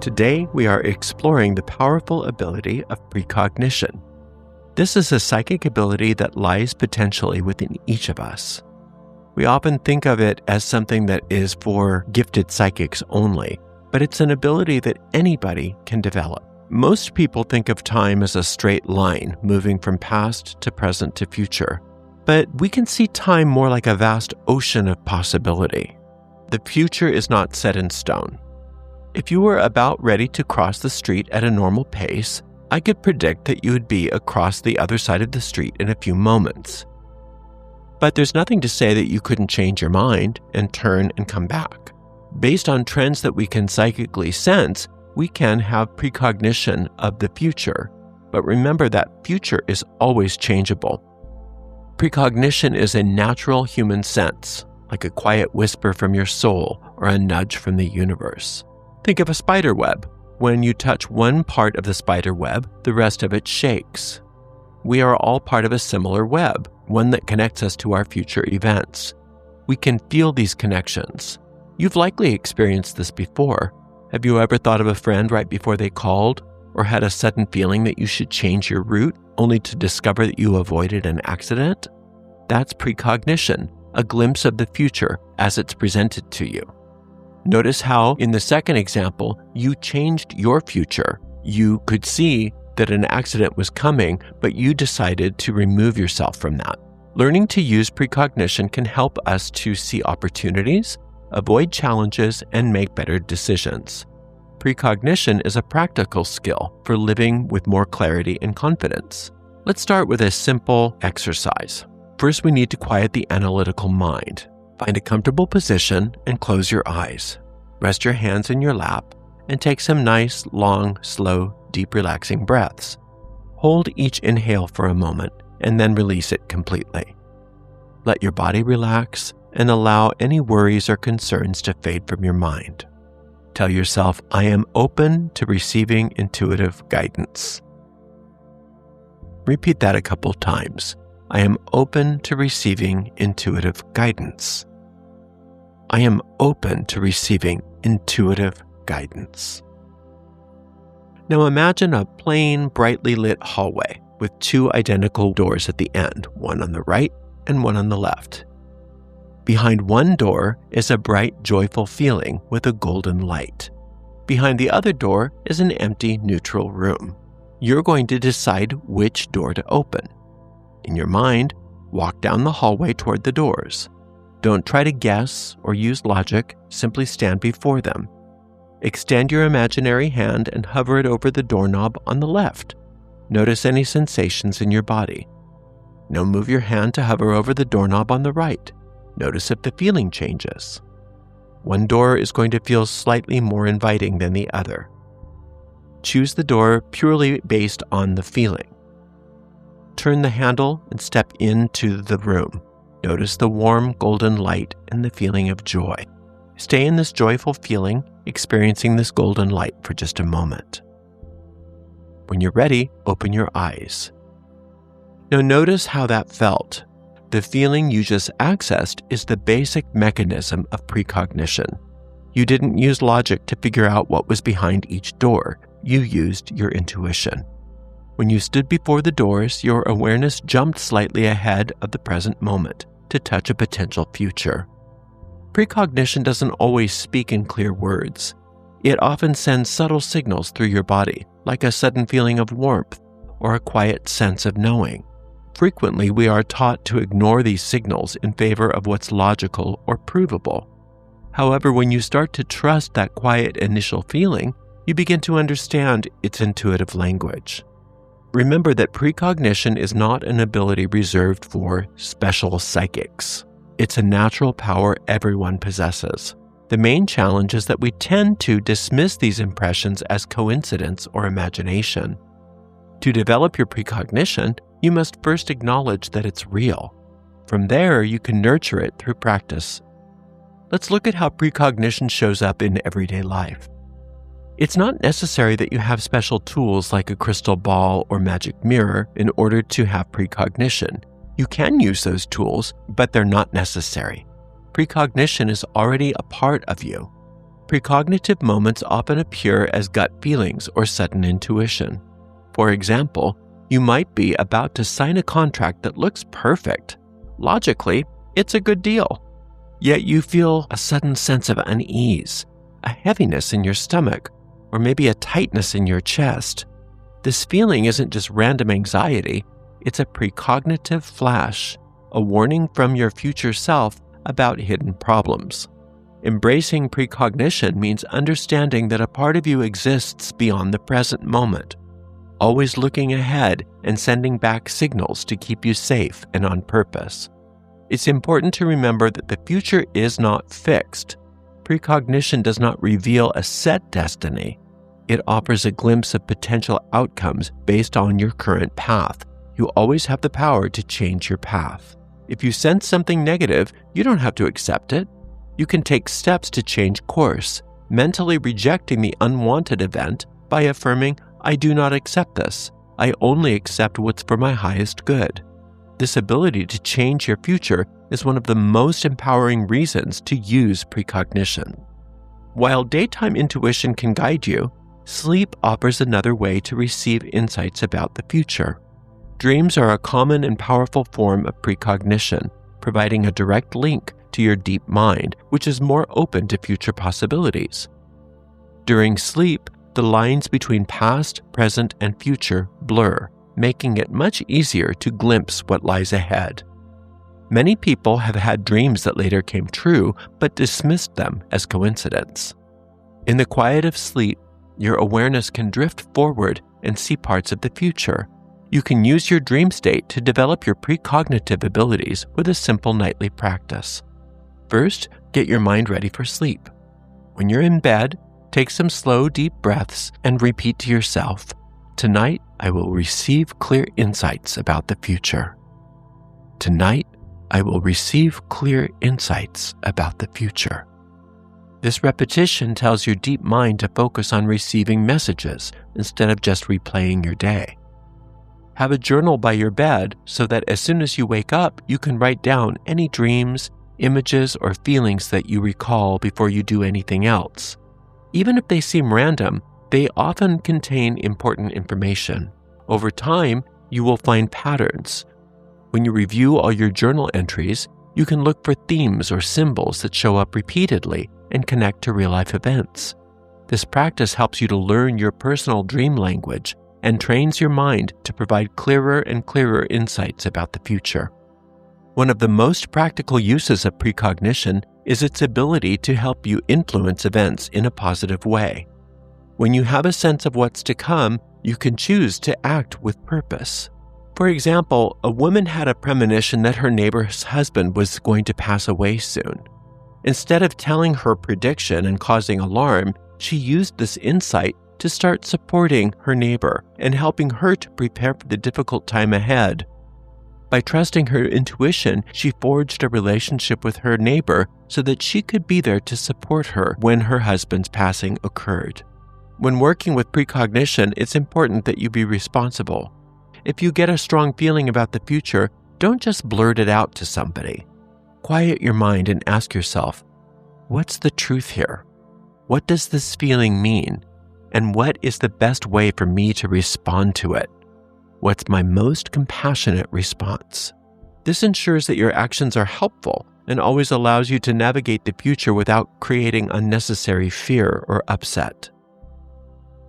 Today, we are exploring the powerful ability of precognition. This is a psychic ability that lies potentially within each of us. We often think of it as something that is for gifted psychics only, but it's an ability that anybody can develop. Most people think of time as a straight line moving from past to present to future, but we can see time more like a vast ocean of possibility. The future is not set in stone. If you were about ready to cross the street at a normal pace, I could predict that you would be across the other side of the street in a few moments. But there's nothing to say that you couldn't change your mind and turn and come back. Based on trends that we can psychically sense, we can have precognition of the future. But remember that future is always changeable. Precognition is a natural human sense, like a quiet whisper from your soul or a nudge from the universe. Think of a spiderweb. When you touch one part of the spiderweb, the rest of it shakes. We are all part of a similar web, one that connects us to our future events. We can feel these connections. You've likely experienced this before. Have you ever thought of a friend right before they called, or had a sudden feeling that you should change your route, only to discover that you avoided an accident? That's precognition, a glimpse of the future as it's presented to you. Notice how, in the second example, you changed your future. You could see that an accident was coming, but you decided to remove yourself from that. Learning to use precognition can help us to see opportunities, avoid challenges, and make better decisions. Precognition is a practical skill for living with more clarity and confidence. Let's start with a simple exercise. First, we need to quiet the analytical mind. Find a comfortable position and close your eyes. Rest your hands in your lap and take some nice, long, slow, deep, relaxing breaths. Hold each inhale for a moment and then release it completely. Let your body relax and allow any worries or concerns to fade from your mind. Tell yourself, I am open to receiving intuitive guidance. Repeat that a couple times. I am open to receiving intuitive guidance. I am open to receiving intuitive guidance. Now imagine a plain, brightly lit hallway with two identical doors at the end, one on the right and one on the left. Behind one door is a bright, joyful feeling with a golden light. Behind the other door is an empty, neutral room. You're going to decide which door to open. In your mind, walk down the hallway toward the doors. Don't try to guess or use logic, simply stand before them. Extend your imaginary hand and hover it over the doorknob on the left. Notice any sensations in your body. Now move your hand to hover over the doorknob on the right. Notice if the feeling changes. One door is going to feel slightly more inviting than the other. Choose the door purely based on the feeling. Turn the handle and step into the room. Notice the warm golden light and the feeling of joy. Stay in this joyful feeling, experiencing this golden light for just a moment. When you're ready, open your eyes. Now notice how that felt. The feeling you just accessed is the basic mechanism of precognition. You didn't use logic to figure out what was behind each door. You used your intuition. When you stood before the doors, your awareness jumped slightly ahead of the present moment to touch a potential future. Precognition doesn't always speak in clear words. It often sends subtle signals through your body, like a sudden feeling of warmth or a quiet sense of knowing. Frequently, we are taught to ignore these signals in favor of what's logical or provable. However, when you start to trust that quiet initial feeling, you begin to understand its intuitive language. Remember that precognition is not an ability reserved for special psychics. It's a natural power everyone possesses. The main challenge is that we tend to dismiss these impressions as coincidence or imagination. To develop your precognition, you must first acknowledge that it's real. From there, you can nurture it through practice. Let's look at how precognition shows up in everyday life. It's not necessary that you have special tools like a crystal ball or magic mirror in order to have precognition. You can use those tools, but they're not necessary. Precognition is already a part of you. Precognitive moments often appear as gut feelings or sudden intuition. For example, you might be about to sign a contract that looks perfect. Logically, it's a good deal. Yet you feel a sudden sense of unease, a heaviness in your stomach, or maybe a tightness in your chest. This feeling isn't just random anxiety, it's a precognitive flash, a warning from your future self about hidden problems. Embracing precognition means understanding that a part of you exists beyond the present moment, always looking ahead and sending back signals to keep you safe and on purpose. It's important to remember that the future is not fixed. Precognition does not reveal a set destiny. It offers a glimpse of potential outcomes based on your current path. You always have the power to change your path. If you sense something negative, you don't have to accept it. You can take steps to change course, mentally rejecting the unwanted event by affirming, "I do not accept this. I only accept what's for my highest good." This ability to change your future is one of the most empowering reasons to use precognition. While daytime intuition can guide you, sleep offers another way to receive insights about the future. Dreams are a common and powerful form of precognition, providing a direct link to your deep mind, which is more open to future possibilities. During sleep, the lines between past, present, and future blur, making it much easier to glimpse what lies ahead. Many people have had dreams that later came true, but dismissed them as coincidence. In the quiet of sleep, your awareness can drift forward and see parts of the future. You can use your dream state to develop your precognitive abilities with a simple nightly practice. First, get your mind ready for sleep. When you're in bed, take some slow, deep breaths and repeat to yourself, "Tonight, I will receive clear insights about the future. Tonight, I will receive clear insights about the future." This repetition tells your deep mind to focus on receiving messages instead of just replaying your day. Have a journal by your bed so that as soon as you wake up, you can write down any dreams, images, or feelings that you recall before you do anything else. Even if they seem random, they often contain important information. Over time, you will find patterns. When you review all your journal entries, you can look for themes or symbols that show up repeatedly and connect to real-life events. This practice helps you to learn your personal dream language and trains your mind to provide clearer and clearer insights about the future. One of the most practical uses of precognition is its ability to help you influence events in a positive way. When you have a sense of what's to come, you can choose to act with purpose. For example, a woman had a premonition that her neighbor's husband was going to pass away soon. Instead of telling her prediction and causing alarm, she used this insight to start supporting her neighbor and helping her to prepare for the difficult time ahead. By trusting her intuition, she forged a relationship with her neighbor so that she could be there to support her when her husband's passing occurred. When working with precognition, it's important that you be responsible. If you get a strong feeling about the future, don't just blurt it out to somebody. Quiet your mind and ask yourself, what's the truth here? What does this feeling mean? And what is the best way for me to respond to it? What's my most compassionate response? This ensures that your actions are helpful and always allows you to navigate the future without creating unnecessary fear or upset.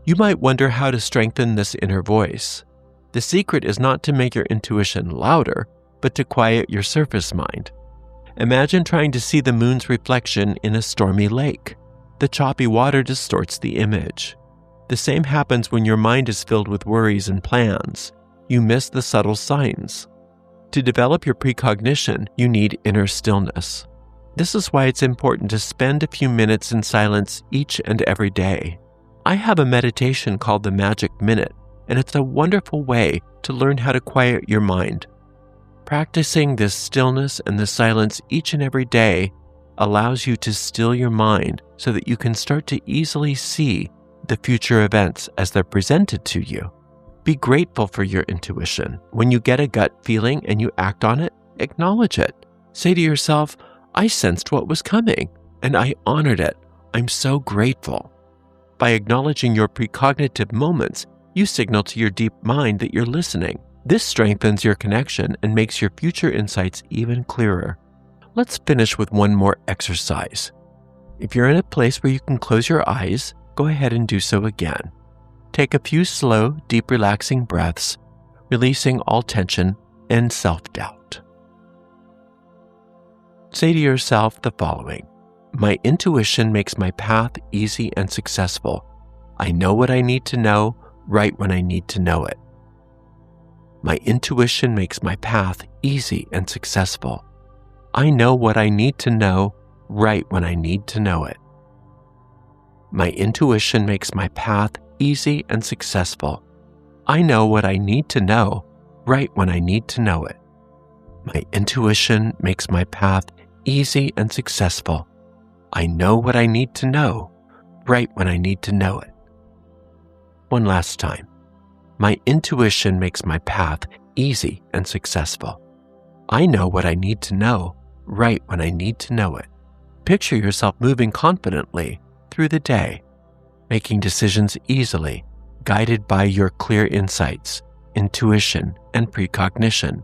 You might wonder how to strengthen this inner voice. The secret is not to make your intuition louder, but to quiet your surface mind. Imagine trying to see the moon's reflection in a stormy lake. The choppy water distorts the image. The same happens when your mind is filled with worries and plans. You miss the subtle signs. To develop your precognition, you need inner stillness. This is why it's important to spend a few minutes in silence each and every day. I have a meditation called the Magic Minute, and it's a wonderful way to learn how to quiet your mind. Practicing this stillness and the silence each and every day allows you to still your mind so that you can start to easily see the future events as they're presented to you. Be grateful for your intuition. When you get a gut feeling and you act on it, acknowledge it. Say to yourself, I sensed what was coming and I honored it. I'm so grateful. By acknowledging your precognitive moments, you signal to your deep mind that you're listening. This strengthens your connection and makes your future insights even clearer. Let's finish with one more exercise. If you're in a place where you can close your eyes, go ahead and do so again. Take a few slow, deep, relaxing breaths, releasing all tension and self-doubt. Say to yourself the following: my intuition makes my path easy and successful. I know what I need to know right when I need to know it. My intuition makes my path easy and successful. I know what I need to know right when I need to know it. My intuition makes my path easy and successful. I know what I need to know right when I need to know it. My intuition makes my path easy and successful. I know what I need to know right when I need to know it. One last time. My intuition makes my path easy and successful. I know what I need to know right when I need to know it. Picture yourself moving confidently through the day, making decisions easily, guided by your clear insights, intuition, and precognition.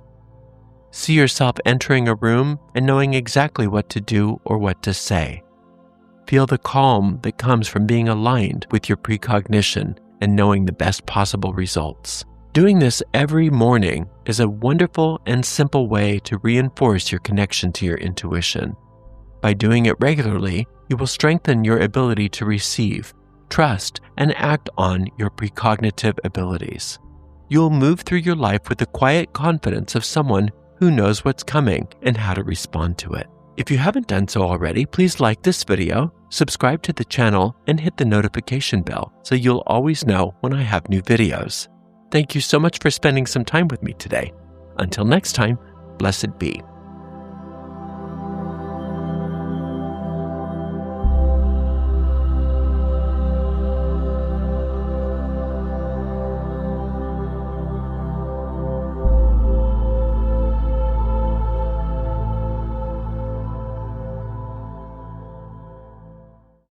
See yourself entering a room and knowing exactly what to do or what to say. Feel the calm that comes from being aligned with your precognition and knowing the best possible results. Doing this every morning is a wonderful and simple way to reinforce your connection to your intuition. By doing it regularly, you will strengthen your ability to receive, trust, and act on your precognitive abilities. You'll move through your life with the quiet confidence of someone who knows what's coming and how to respond to it. If you haven't done so already, please like this video, subscribe to the channel, and hit the notification bell so you'll always know when I have new videos. Thank you so much for spending some time with me today. Until next time, blessed be.